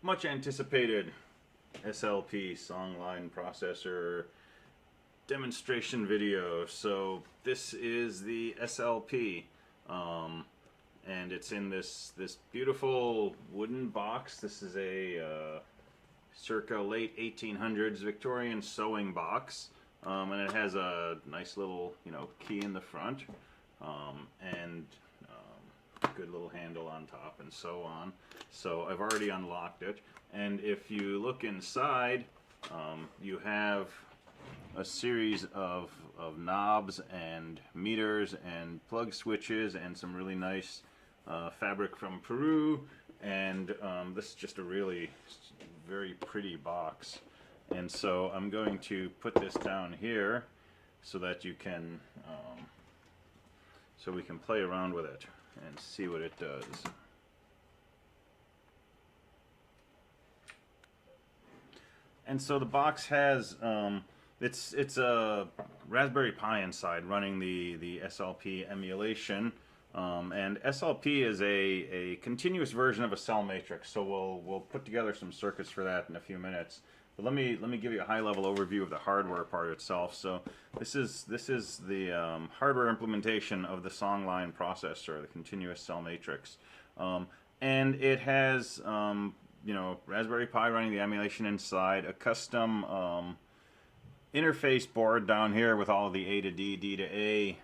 much anticipated SLP Songline processor demonstration video. So this is the SLP, and it's in this beautiful wooden box. This is a circa late 1800s Victorian sewing box, and it has a nice little key in the front, and good little handle on top and so on. So I've already unlocked it, and if you look inside, you have a series of knobs and meters and plug switches and some really nice fabric from Peru, and this is just a really very pretty box. And so I'm going to put this down here so that you can so we can play around with it and see what it does. And so the box has it's a Raspberry Pi inside running the SLP emulation, and SLP is a continuous version of a cell matrix. So we'll put together some circuits for that in a few minutes. But let me give you a high-level overview of the hardware part itself. So this is the hardware implementation of the Songline processor, the continuous cell matrix, and it has Raspberry Pi running the emulation inside, a custom interface board down here with all of the A to D, D to A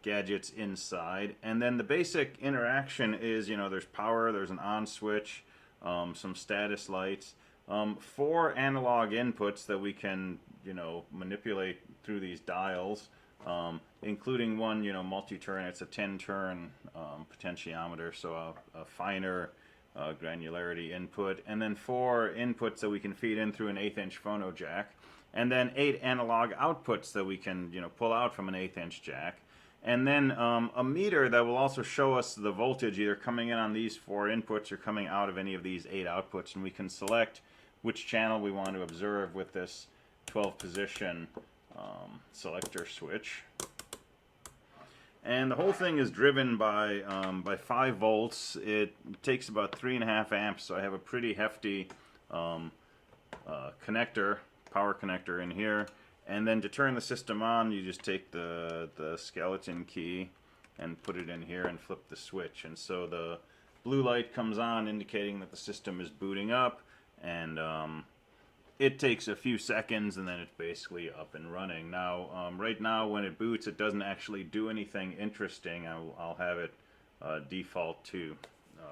gadgets inside, and then the basic interaction is there's power, there's an on switch, some status lights. 4 analog inputs that we can, manipulate through these dials, including one, multi-turn. It's a 10-turn potentiometer, so a finer granularity input, and then 4 inputs that we can feed in through an 1/8-inch phono jack, and then 8 analog outputs that we can, pull out from an 1/8-inch jack. And then a meter that will also show us the voltage either coming in on these 4 inputs or coming out of any of these 8 outputs, and we can select which channel we want to observe with this 12-position selector switch. And the whole thing is driven by 5 volts. It takes about 3.5 amps, so I have a pretty hefty connector, power connector in here. And then to turn the system on, you just take the skeleton key and put it in here and flip the switch. And so the blue light comes on, indicating that the system is booting up. And it takes a few seconds, and then it's basically up and running. Now, right now, when it boots, it doesn't actually do anything interesting. I'll have it default to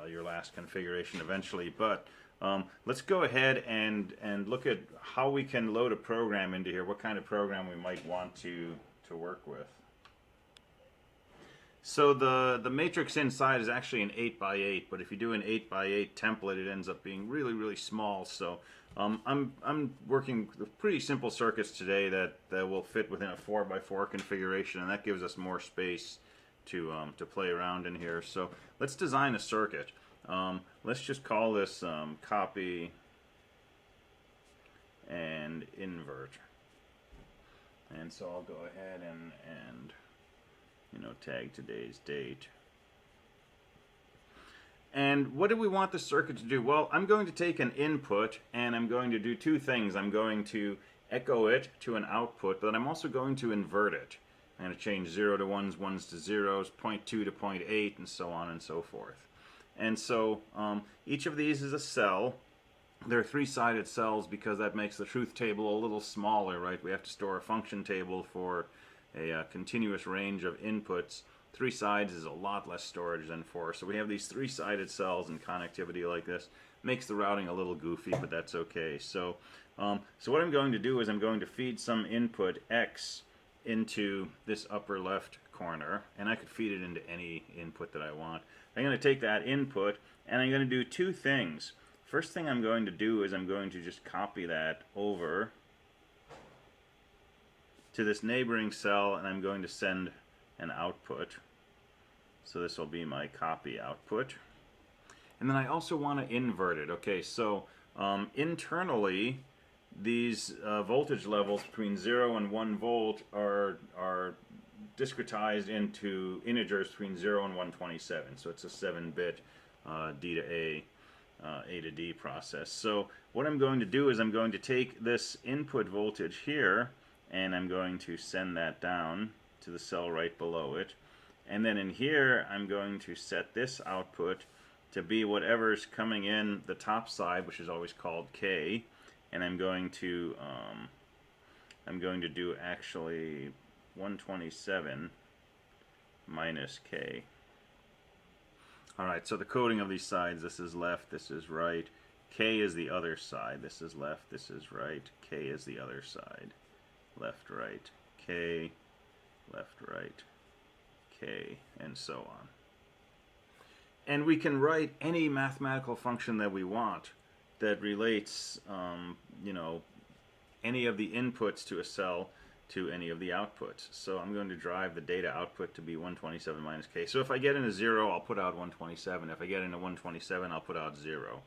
your last configuration eventually. But let's go ahead and look at how we can load a program into here, what kind of program we might want to work with. So the matrix inside is actually an 8x8, but if you do an 8x8 template, it ends up being really, really small. So I'm working with pretty simple circuits today that will fit within a 4x4 configuration, and that gives us more space to play around in here. So let's design a circuit. Let's just call this copy and invert. And so I'll go ahead and tag today's date. And what do we want the circuit to do? Well, I'm going to take an input and I'm going to do 2 things. I'm going to echo it to an output, but I'm also going to invert it. I'm going to change 0 to 1s, 1s to 0s, 0.2 to 0.8, and so on and so forth. And so each of these is a cell. They're 3-sided cells because that makes the truth table a little smaller, right? We have to store a function table for a continuous range of inputs. 3 sides is a lot less storage than 4. So we have these 3-sided cells, and connectivity like this makes the routing a little goofy, but that's okay. So, so what I'm going to do is I'm going to feed some input X into this upper left corner, and I could feed it into any input that I want. I'm going to take that input and I'm going to do 2 things. First thing I'm going to do is I'm going to just copy that over to this neighboring cell, and I'm going to send an output. So this will be my copy output. And then I also want to invert it. Okay, so internally, these voltage levels between 0 and 1 volt are discretized into integers between 0 and 127. So it's a 7-bit D to A A to D process. So what I'm going to do is I'm going to take this input voltage here and I'm going to send that down to the cell right below it. And then in here I'm going to set this output to be whatever's coming in the top side, which is always called K. And I'm going to do actually 127 minus K. Alright, so the coding of these sides, this is left, this is right. K is the other side. This is left, this is right. K is the other side. Left, right. K, left, right. K, and so on. And we can write any mathematical function that we want that relates, you know, any of the inputs to a cell to any of the outputs. So I'm going to drive the data output to be 127 minus K. So if I get in a 0, I'll put out 127. If I get in a 127, I'll put out 0.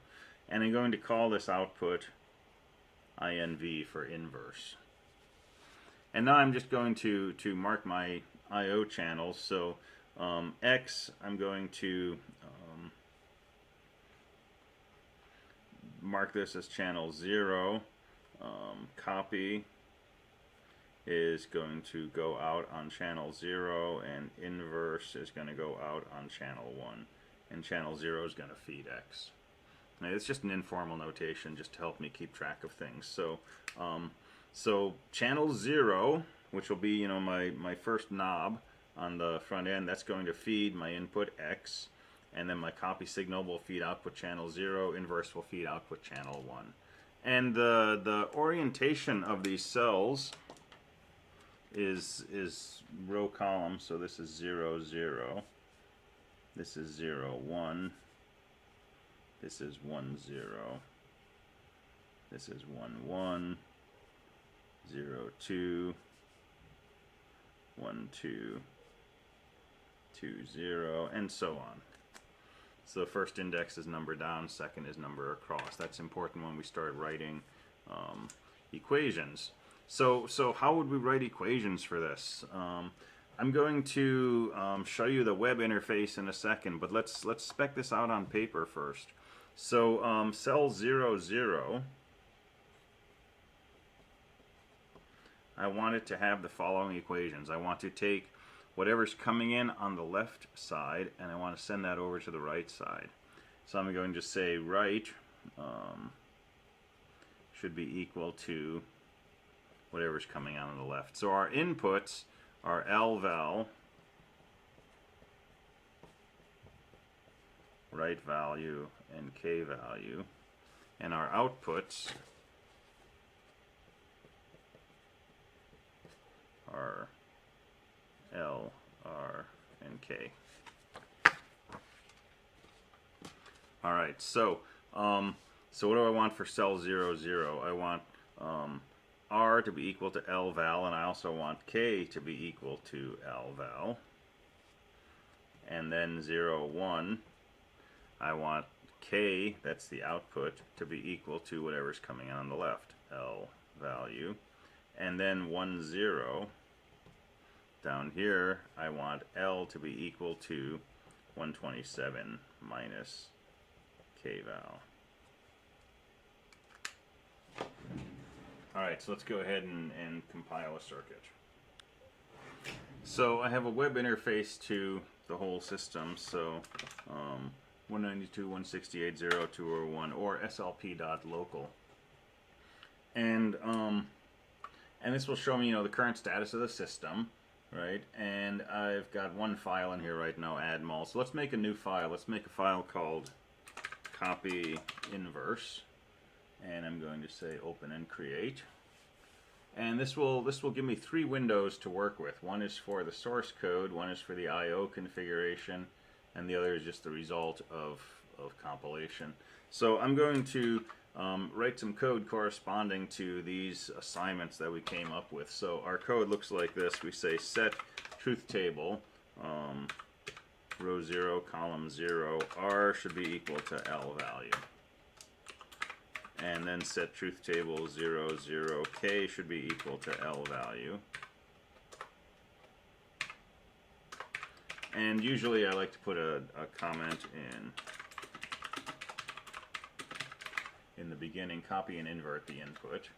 And I'm going to call this output INV for inverse. And now I'm just going to mark my I/O channels. So X, I'm going to mark this as channel 0. Copy is going to go out on channel 0, and inverse is going to go out on channel 1. And channel 0 is going to feed X. Now, it's just an informal notation just to help me keep track of things. So, so channel 0, which will be, you know, my first knob on the front end, that's going to feed my input X. And then my copy signal will feed output channel 0. Inverse will feed output channel 1. And the orientation of these cells is row column. So this is 0, 0. This is 0, 1. This is 1, 0. This is 1, 1. 0, 2. 1, 2. 2, 0. And so on. So the first index is number down, second is number across. That's important when we start writing equations. So how would we write equations for this? I'm going to show you the web interface in a second, but let's spec this out on paper first. So cell 0, 0, I want it to have the following equations. I want to take whatever's coming in on the left side, and I want to send that over to the right side. So I'm going to say right should be equal to whatever's coming out on the left. So our inputs are L val, right value, and K value, and our outputs are L, R, and K. All right, so so what do I want for cell 0, 0? I want R to be equal to L val, and I also want K to be equal to L val. And then 0, 1, I want K, that's the output, to be equal to whatever's coming in on the left, L value. And then 1, 0, down here, I want L to be equal to 127 minus K val. Alright, so let's go ahead and compile a circuit. So I have a web interface to the whole system, so 192.168.0.201 or slp.local. And this will show me, you know, the current status of the system, right? And I've got one file in here right now, add mul. So let's make a new file. Let's make a file called copy inverse, and I'm going to say open and create. And this will give me 3 windows to work with. One is for the source code, one is for the I/O configuration, and the other is just the result of compilation. So I'm going to write some code corresponding to these assignments that we came up with. So our code looks like this. We say set truth table, row 0, column 0, R should be equal to L value. And then set truth table 0, 0, K should be equal to L value. And usually I like to put a comment in in the beginning, copy and invert the input.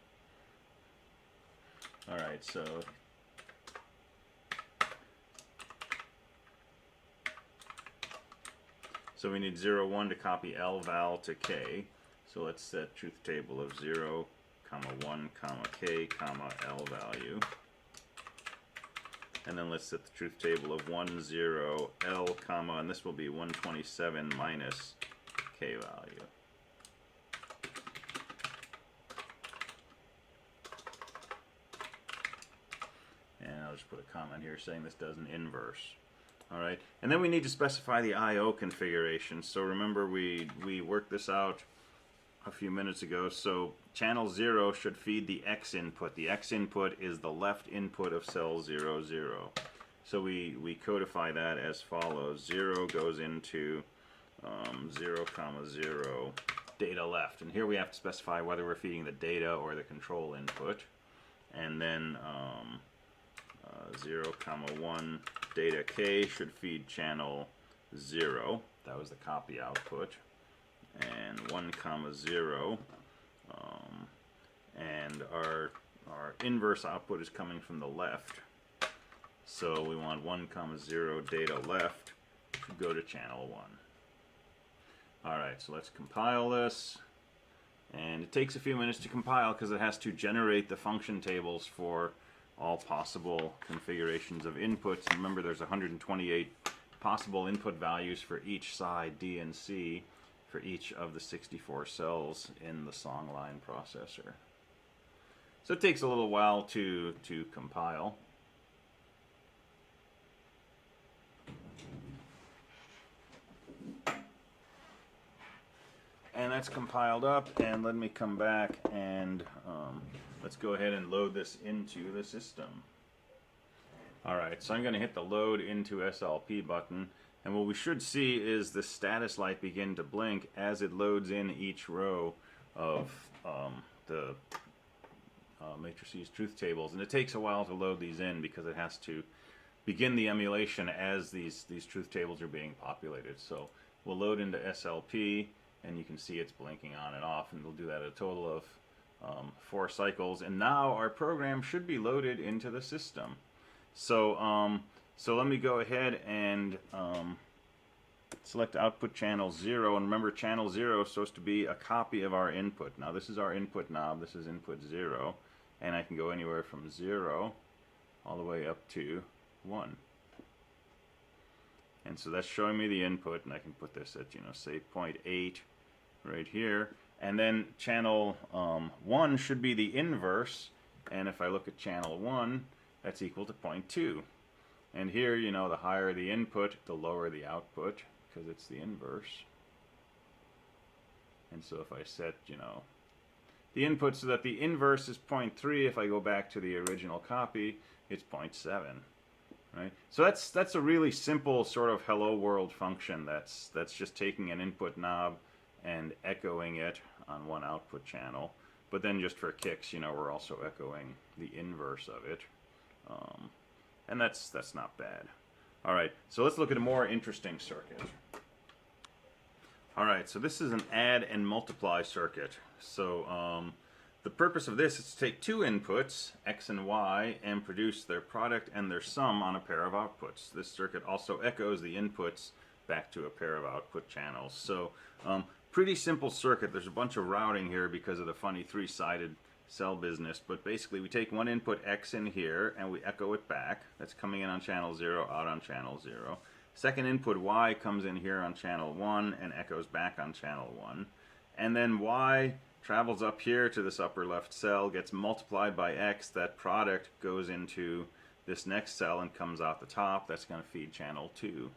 Alright, so we need 0, 1 to copy L val to K. So let's set truth table of 0, comma 1, comma K, comma L value. And then let's set the truth table of 1, 0, L, comma, and this will be 127 minus K value. And I'll just put a comment here saying this does an inverse. Alright, and then we need to specify the I/O configuration. So remember we worked this out a few minutes ago. So channel 0 should feed the X input. The X input is the left input of cell 0, 0. So we codify that as follows. 0 goes into 0, comma 0, data left. And here we have to specify whether we're feeding the data or the control input. And then 0, comma 1, data K should feed channel 0. That was the copy output. And 1, comma 0. And our inverse output is coming from the left. So we want 1, comma 0 data left to go to channel 1. Alright, so let's compile this. And it takes a few minutes to compile because it has to generate the function tables for all possible configurations of inputs. And remember, there's 128 possible input values for each side, D and C, for each of the 64 cells in the Songline processor. So it takes a little while to compile. And that's compiled up, and let me come back and let's go ahead and load this into the system. Alright, so I'm going to hit the load into SLP button, and what we should see is the status light begin to blink as it loads in each row of the matrices truth tables. And it takes a while to load these in because it has to begin the emulation as these truth tables are being populated. So we'll load into SLP, and you can see it's blinking on and off, and we'll do that a total of 4 cycles. And now our program should be loaded into the system. So so let me go ahead and select output channel 0, and remember channel 0 is supposed to be a copy of our input. Now this is our input knob, this is input 0, and I can go anywhere from 0 all the way up to 1. And so that's showing me the input, and I can put this at, say 0.8 right here. And then channel 1 should be the inverse, and if I look at channel 1, that's equal to 0.2. And here, the higher the input, the lower the output, because it's the inverse. And so if I set, the input so that the inverse is 0.3, if I go back to the original copy, it's 0.7. Right? So that's a really simple sort of hello world function that's just taking an input knob and echoing it on one output channel. But then just for kicks, we're also echoing the inverse of it. And that's not bad. Alright, so let's look at a more interesting circuit. Alright, so this is an add and multiply circuit. So the purpose of this is to take 2 inputs, X and Y, and produce their product and their sum on a pair of outputs. This circuit also echoes the inputs back to a pair of output channels. So pretty simple circuit. There's a bunch of routing here because of the funny 3-sided cell business, but basically we take one input X in here and we echo it back. That's coming in on channel 0, out on channel 0. Second input Y comes in here on channel 1 and echoes back on channel 1. And then Y travels up here to this upper left cell, gets multiplied by X. That product goes into this next cell and comes out the top. That's going to feed channel 2.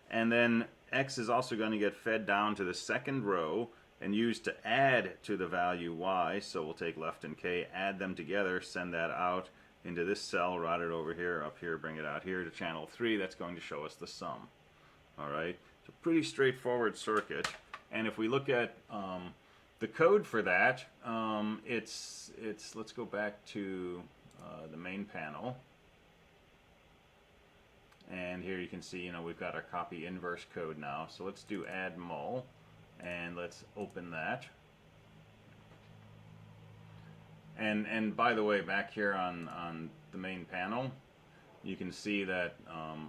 And then X is also going to get fed down to the second row and used to add to the value Y. So we'll take left and K, add them together, send that out into this cell, route it over here, up here, bring it out here to channel 3. That's going to show us the sum. Alright, so pretty straightforward circuit. And if we look at the code for that, it's let's go back to the main panel. And here you can see, we've got our copy inverse code now. So let's do add mul, and let's open that. And by the way, back here on the main panel, you can see that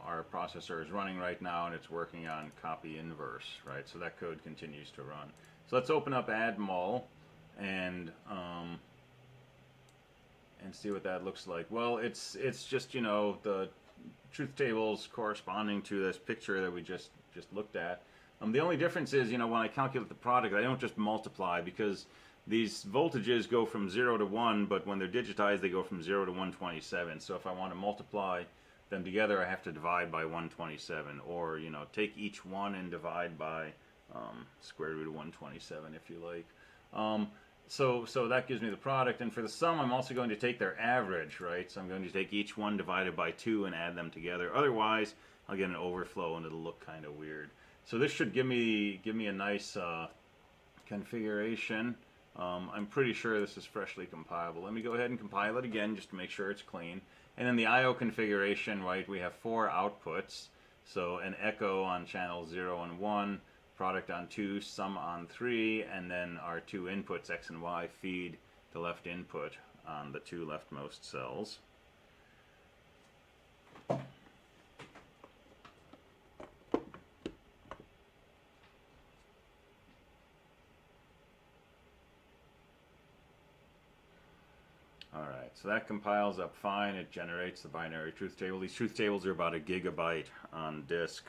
our processor is running right now, and it's working on copy inverse, right? So that code continues to run. So let's open up add mul and see what that looks like. Well, it's just, you know, the truth tables corresponding to this picture that we just looked at. The only difference is, you know, when I calculate the product, I don't just multiply, because these voltages go from 0 to 1, but when they're digitized, they go from 0 to 127. So if I want to multiply them together, I have to divide by 127, or, you know, take each one and divide by square root of 127, if you like. So that gives me the product, and for the sum, I'm also going to take their average, right? So I'm going to take each one divided by 2 and add them together. Otherwise, I'll get an overflow, and it'll look kind of weird. So this should give me a nice configuration. I'm pretty sure this is freshly compilable. Let me go ahead and compile it again just to make sure it's clean. And in the I/O configuration, right, we have 4 outputs. So an echo on channel 0 and 1, product on 2, sum on 3, and then our 2 inputs, X and Y, feed the left input on the 2 leftmost cells. Alright, so that compiles up fine. It generates the binary truth table. These truth tables are about 1 gigabyte on disk.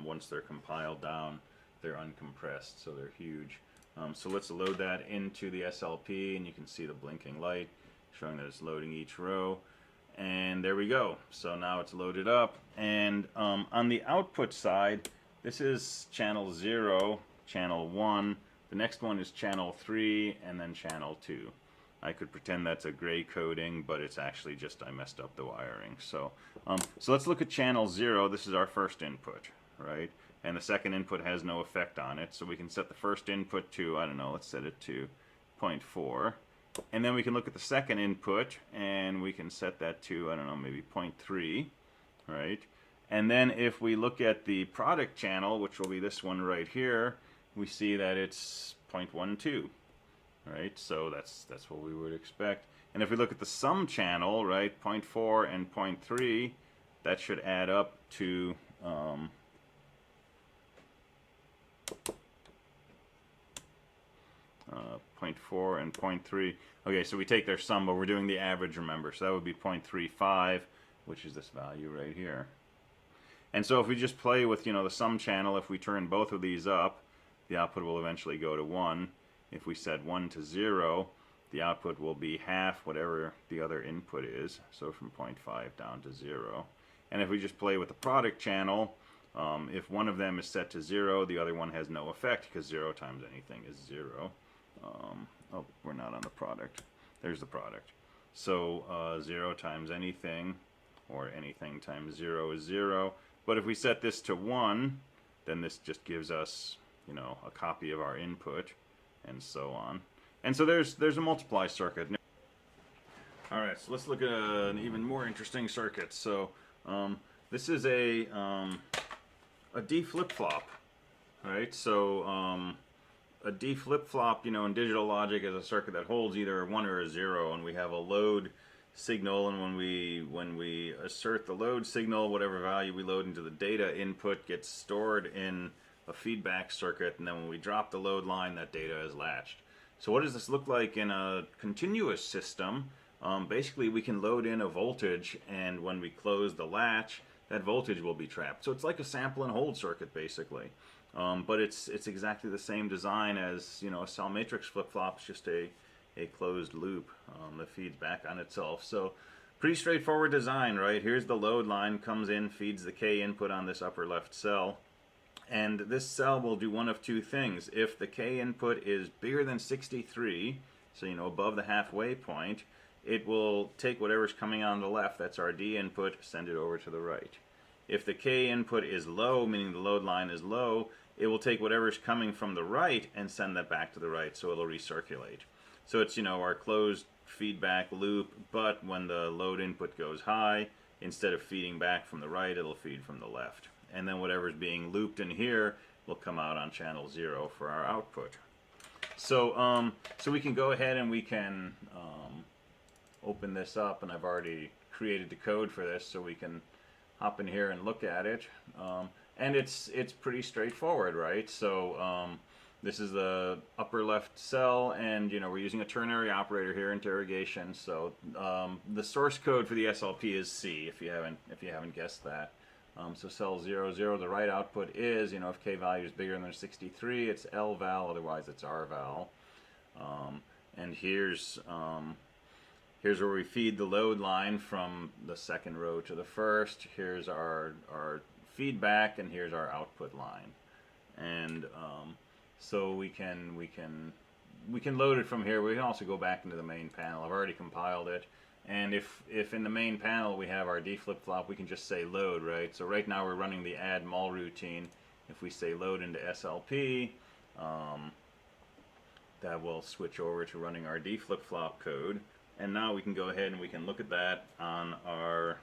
Once they're compiled down, they're uncompressed, so they're huge. So let's load that into the SLP, and you can see the blinking light showing that it's loading each row. And there we go. So now it's loaded up. And on the output side, this is channel 0, channel 1. The next one is channel 3, and then channel 2. I could pretend that's a gray coding, but it's actually just I messed up the wiring. So let's look at channel 0. This is our first input, right? And the second input has no effect on it. So we can set the first input to, I don't know, let's set it to 0.4. And then we can look at the second input, and we can set that to, I don't know, maybe 0.3, right? And then if we look at the product channel, which will be this one right here, we see that it's 0.12. Right, so that's what we would expect. And if we look at the sum channel, right, 0.4 and 0.3, that should add up to 0.4 and 0.3. Okay, so we take their sum, but we're doing the average, remember. So that would be 0.35, which is this value right here. And so if we just play with, you know, the sum channel, if we turn both of these up, the output will eventually go to 1. If we set 1 to 0, the output will be half whatever the other input is, so from 0.5 down to 0. And if we just play with the product channel, if one of them is set to 0, the other one has no effect, because 0 times anything is 0. Oh, we're not on the product. There's the product. So 0 times anything, or anything times 0 is 0. But if we set this to 1, then this just gives us, you know, a copy of our input, and so on. And so there's a multiply circuit. Alright, so let's look at an even more interesting circuit. So this is a D flip-flop, right? So a D flip-flop, you know, in digital logic is a circuit that holds either a 1 or a 0, and we have a load signal, and when we assert the load signal, whatever value we load into the data input gets stored in a feedback circuit, and then when we drop the load line, that data is latched. So what does this look like in a continuous system? Basically, we can load in a voltage, and when we close the latch, that voltage will be trapped. So it's like a sample and hold circuit, basically. But it's exactly the same design as, you know, a cell matrix flip-flop. It's just a closed loop that feeds back on itself. So pretty straightforward design, right? Here's the load line, comes in, feeds the K input on this upper left cell. And this cell will do one of two things. If the K input is bigger than 63, so, you know, above the halfway point, it will take whatever's coming on the left, that's our D input, send it over to the right. If the K input is low, meaning the load line is low, it will take whatever's coming from the right and send that back to the right, so it'll recirculate. So it's, you know, our closed feedback loop, but when the load input goes high, instead of feeding back from the right, it'll feed from the left. And then whatever's being looped in here will come out on channel 0 for our output. So so we can go ahead and we can open this up, and I've already created the code for this, so we can hop in here and look at it. And it's pretty straightforward, right? So this is the upper left cell, and we're using a ternary operator here, interrogation. So the source code for the SLP is C, if you haven't guessed that. So cell 0, 0, the right output is, if k value is bigger than 63, it's L val, otherwise it's R val. And here's where we feed the load line from the second row to the first. Here's our feedback, and here's our output line. And so we can load it from here. We can also go back into the main panel. I've already compiled it. And if in the main panel we have our D flip-flop, we can just say load, right? So right now we're running the add mul routine. If we say load into SLP, that will switch over to running our D flip-flop code. And now we can go ahead and we can look at that on our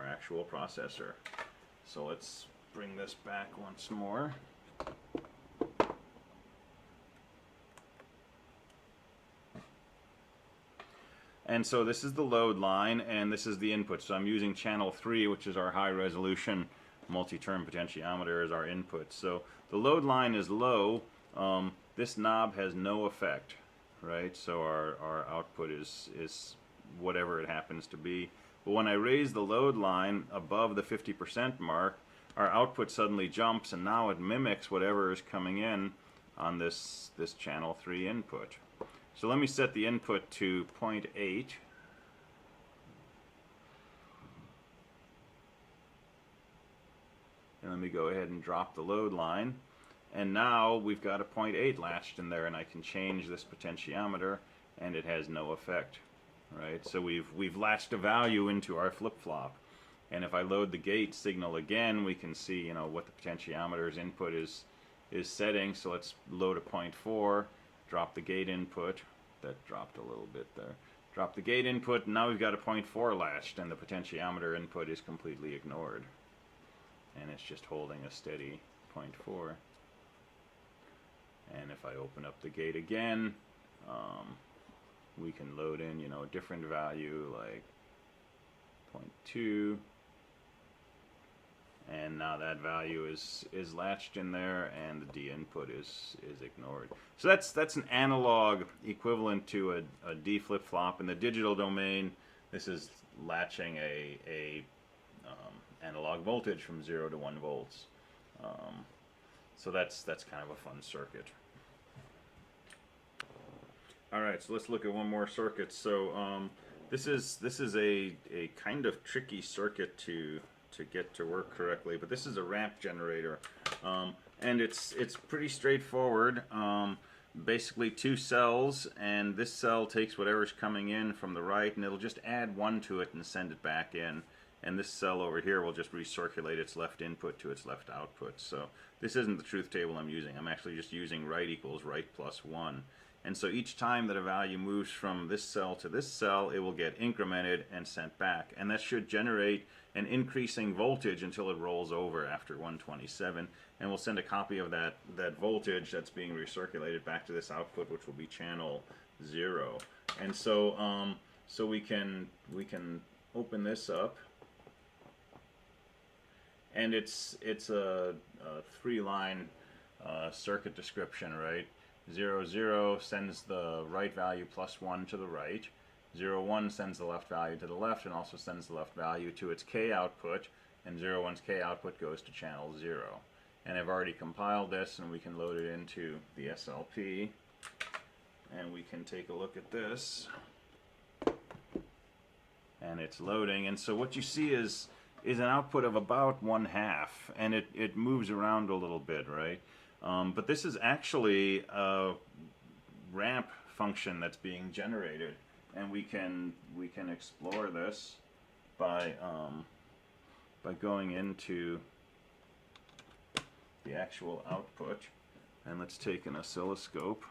actual processor. So let's bring this back once more. And so this is the load line, and this is the input. So I'm using channel 3, which is our high resolution multi-term potentiometer, as our input. So the load line is low. This knob has no effect, right? So our output is whatever it happens to be. But when I raise the load line above the 50% mark, our output suddenly jumps, and now it mimics whatever is coming in on this channel 3 input. So let me set the input to 0.8. And let me go ahead and drop the load line. And now we've got a 0.8 latched in there, and I can change this potentiometer, and it has no effect, right? So we've latched a value into our flip-flop. And if I load the gate signal again, we can see, what the potentiometer's input is setting. So let's load a 0.4. Drop the gate input. That dropped a little bit there. Drop the gate input, and now we've got a 0.4 latched, and the potentiometer input is completely ignored. And it's just holding a steady 0.4. And if I open up the gate again, we can load in, a different value like 0.2. And now that value is latched in there, and the D input is ignored. So that's an analog equivalent to a D flip-flop. In the digital domain, this is latching a analog voltage from 0 to 1 volts. So that's kind of a fun circuit. All right, so let's look at one more circuit. So this is a kind of tricky circuit to get to work correctly, but this is a ramp generator, and it's pretty straightforward. Basically 2 cells, and this cell takes whatever's coming in from the right, and it'll just add 1 to it and send it back in. And this cell over here will just recirculate its left input to its left output. So this isn't the truth table I'm using. I'm actually just using right equals right plus 1. And so each time that a value moves from this cell to this cell, it will get incremented and sent back. And that should generate an increasing voltage until it rolls over after 127. And we'll send a copy of that voltage that's being recirculated back to this output, which will be channel 0. And so so we can open this up. And it's a 3-line circuit description, right? 0, 0 sends the right value plus 1 to the right. 0, 1 sends the left value to the left, and also sends the left value to its K output. And 0, 1's K output goes to channel 0. And I've already compiled this, and we can load it into the SLP. And we can take a look at this. And it's loading. And so what you see is an output of about 1/2, and it moves around a little bit, right? But this is actually a ramp function that's being generated, and we can explore this by going into the actual output. And let's take an oscilloscope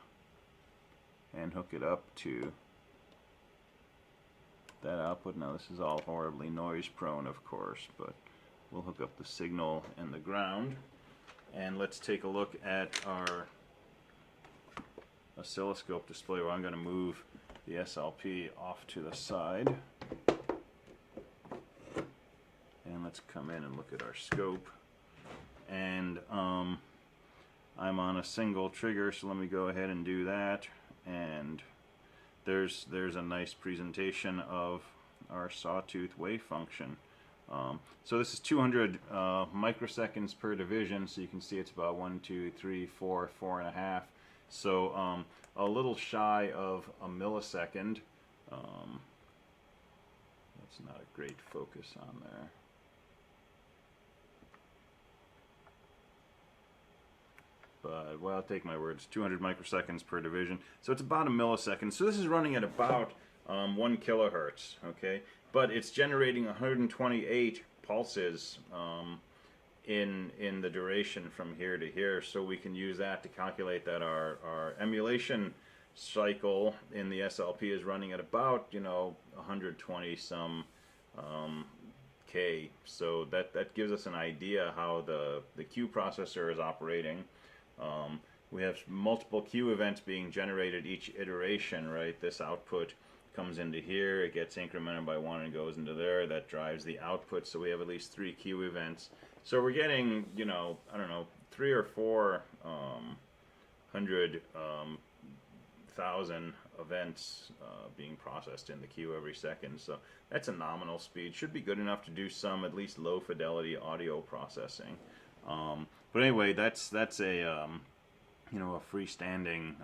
and hook it up to that output. Now this is all horribly noise prone, of course, but we'll hook up the signal and the ground. And let's take a look at our oscilloscope display, where I'm going to move the SLP off to the side. And let's come in and look at our scope. And I'm on a single trigger, so let me go ahead and do that. And there's a nice presentation of our sawtooth wave function. So this is 200 microseconds per division, so you can see it's about 1, 2, 3, 4, 4.5. So a little shy of a millisecond. That's not a great focus on there. But, well, take my words, 200 microseconds per division. So it's about a millisecond. So this is running at about 1 kilohertz, okay? But it's generating 128 pulses in the duration from here to here. So we can use that to calculate that our emulation cycle in the SLP is running at about, 120 some K. So that gives us an idea how the Q processor is operating. We have multiple Q events being generated each iteration, right? This output comes into here, it gets incremented by 1 and goes into there. That drives the output, so we have at least 3 Q events. So we're getting, I don't know, 3 or 4 100,000 events being processed in the queue every second. So that's a nominal speed. Should be good enough to do some at least low fidelity audio processing. But anyway, that's a a freestanding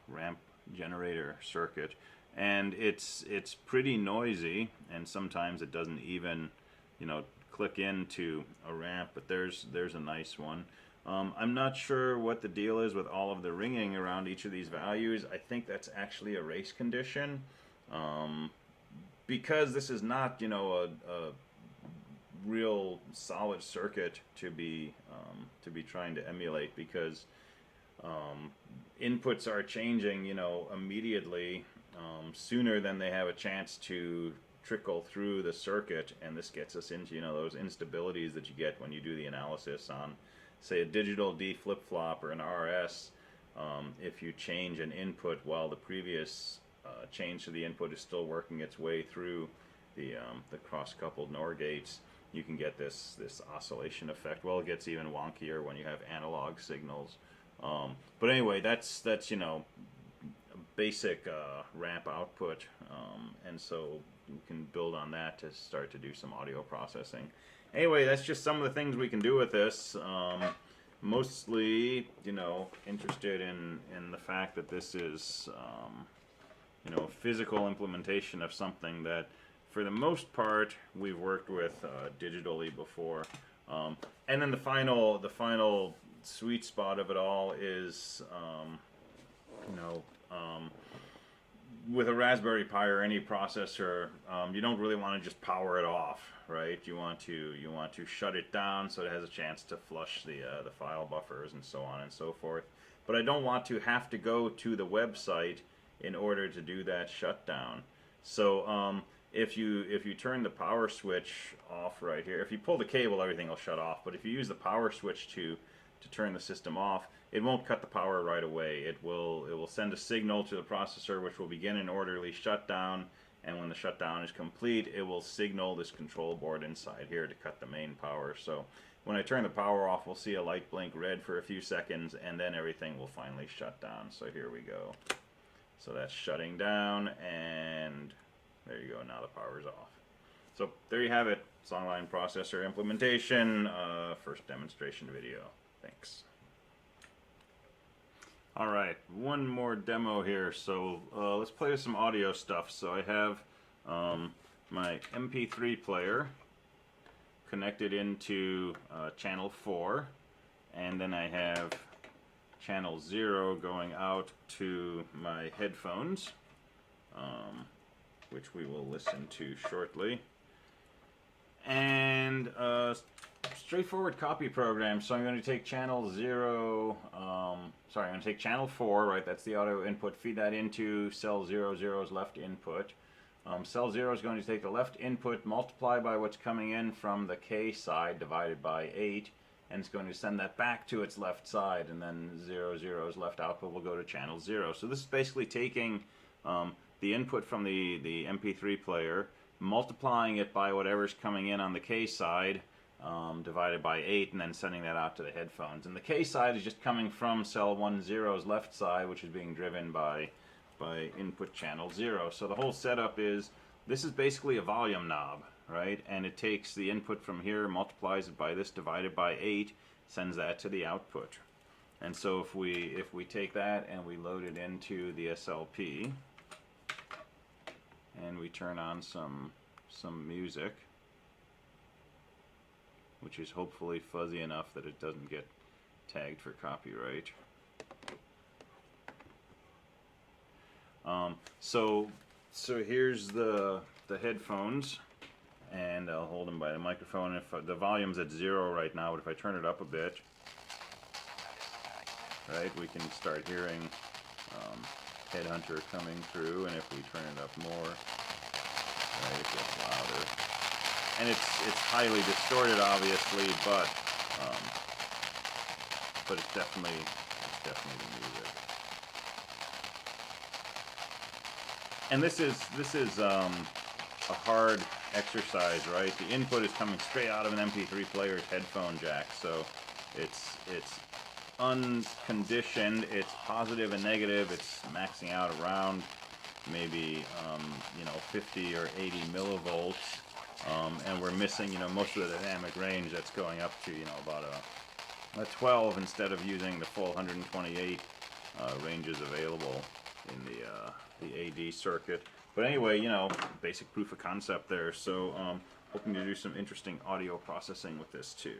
ramp generator circuit, and it's pretty noisy, and sometimes it doesn't even click into a ramp. But there's a nice one. I'm not sure what the deal is with all of the ringing around each of these values. I think that's actually a race condition, because this is not a real solid circuit to be trying to emulate, because inputs are changing immediately, sooner than they have a chance to trickle through the circuit, and this gets us into those instabilities that you get when you do the analysis on, say, a digital D flip-flop or an RS. If you change an input while the previous change to the input is still working its way through the cross-coupled NOR gates, you can get this oscillation effect. Well, it gets even wonkier when you have analog signals. But anyway, that's basic ramp output, and so we can build on that to start to do some audio processing. Anyway, that's just some of the things we can do with this. Mostly, interested in the fact that this is, a physical implementation of something that, for the most part, we've worked with digitally before. And then the final sweet spot of it all is, with a Raspberry Pi or any processor, you don't really want to just power it off, right? You want to shut it down so it has a chance to flush the file buffers and so on and so forth. But I don't want to have to go to the website in order to do that shutdown. So if you turn the power switch off right here, if you pull the cable, everything will shut off. But if you use the power switch to turn the system off, it won't cut the power right away. It will send a signal to the processor, which will begin an orderly shutdown, and when the shutdown is complete, it will signal this control board inside here to cut the main power. So when I turn the power off, we'll see a light blink red for a few seconds, and then everything will finally shut down. So here we go. So that's shutting down, and there you go, now the power's off. So there you have it, Songline processor implementation, first demonstration video. Thanks. Alright, one more demo here. So let's play with some audio stuff. So I have my MP3 player connected into channel 4, and then I have channel 0 going out to my headphones, which we will listen to shortly. And straightforward copy program. So I'm going to take channel 0, I'm going to take channel 4, right, that's the audio input, feed that into cell 00's left input. Cell 0 is going to take the left input, multiply by what's coming in from the K side, divided by 8, and it's going to send that back to its left side, and then 00's left output will go to channel 0. So this is basically taking the input from the MP3 player, multiplying it by whatever's coming in on the K side, divided by 8, and then sending that out to the headphones. And the K side is just coming from cell 10's left side, which is being driven by input channel 0. So the whole setup is, this is basically a volume knob, right? And it takes the input from here, multiplies it by this, divided by 8, sends that to the output. And so if we take that and we load it into the SLP, and we turn on some music, which is hopefully fuzzy enough that it doesn't get tagged for copyright. So here's the headphones, and I'll hold them by the microphone. If the volume's at 0 right now, but if I turn it up a bit, right, we can start hearing Headhunter coming through, and if we turn it up more, right, it gets louder. And it's highly distorted, obviously, but it's definitely the music. And this is a hard exercise, right? The input is coming straight out of an MP3 player's headphone jack, so it's unconditioned. It's positive and negative. It's maxing out around maybe 50 or 80 millivolts, and we're missing most of the dynamic range that's going up to about a 12 instead of using the full 128 ranges available in the AD circuit. But anyway, basic proof of concept there. So hoping to do some interesting audio processing with this too.